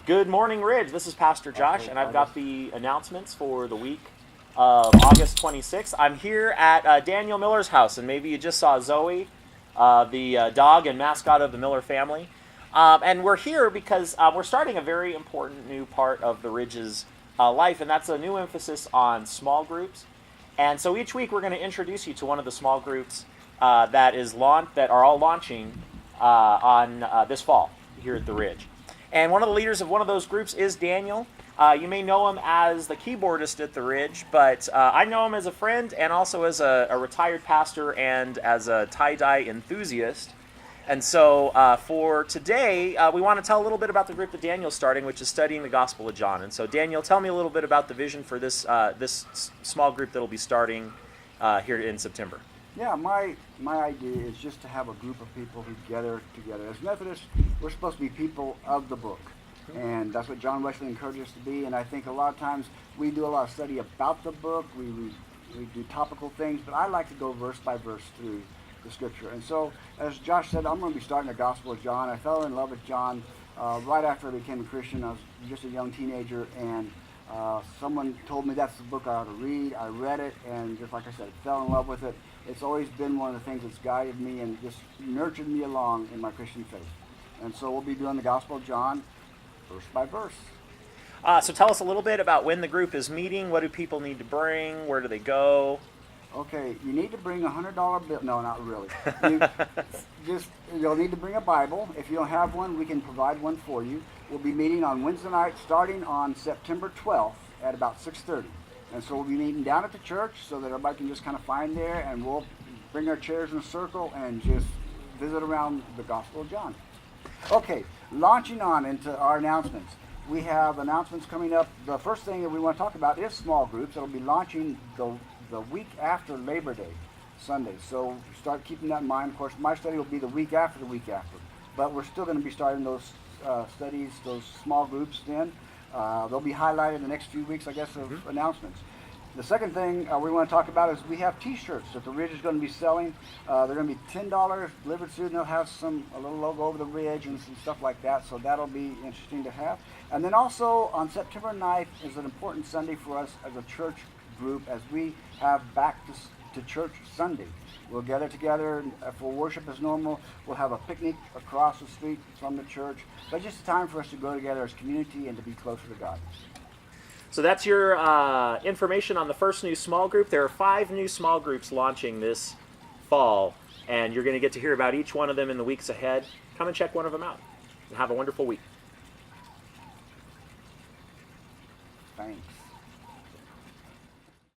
Good morning, Ridge. This is Pastor Josh, and I've got the announcements for the week of August 26th. I'm here at Daniel Miller's house, and maybe you just saw Zoe, the dog and mascot of the Miller family. And we're here because we're starting a very important new part of the Ridge's life, and that's a new emphasis on small groups. And so each week we're going to introduce you to one of the small groups that are all launching on this fall here at the Ridge. And one of the leaders of one of those groups is Daniel. You may know him as the keyboardist at the Ridge, but I know him as a friend and also as a retired pastor and as a tie-dye enthusiast. And so for today, we want to tell a little bit about the group that Daniel's starting, which is studying the Gospel of John. And so Daniel, tell me a little bit about the vision for this small group that will be starting here in September. Yeah, my idea is just to have a group of people who gather together. As Methodists, we're supposed to be people of the book. And that's what John Wesley encouraged us to be. And I think a lot of times we do a lot of study about the book. We do topical things. But I like to go verse by verse through the Scripture. And so, as Josh said, I'm going to be starting the Gospel of John. I fell in love with John right after I became a Christian. I was just a young teenager. And someone told me that's the book I ought to read. I read it. And just like I said, fell in love with it. It's always been one of the things that's guided me and just nurtured me along in my Christian faith. And so we'll be doing the Gospel of John verse by verse. So tell us a little bit about when the group is meeting. What do people need to bring? Where do they go? Okay, you need to bring a $100 bill. No, not really. You'll need to bring a Bible. If you don't have one, we can provide one for you. We'll be meeting on Wednesday night starting on September 12th at about 6:30. And so we'll be meeting down at the church so that everybody can just kind of find there, and we'll bring our chairs in a circle and just visit around the Gospel of John. Okay, launching on into our announcements. We have announcements coming up. The first thing that we want to talk about is small groups. It'll be launching the week after Labor Day, Sunday. So start keeping that in mind. Of course, my study will be the week after the week after. But we're still going to be starting those studies, those small groups then. They'll be highlighted in the next few weeks, I guess, of announcements. The second thing we want to talk about is we have T-shirts that the Ridge is going to be selling. They're going to be $10 delivered soon. They'll have a little logo over the Ridge and some stuff like that, so that'll be interesting to have. And then also on September 9th is an important Sunday for us as a church group as we have Back to Church Sunday. We'll gather together for worship as normal. We'll have a picnic across the street from the church. But just a time for us to go together as community and to be closer to God. So that's your information on the first new small group. There are 5 new small groups launching this fall, and you're going to get to hear about each one of them in the weeks ahead. Come and check one of them out, and have a wonderful week. Thanks.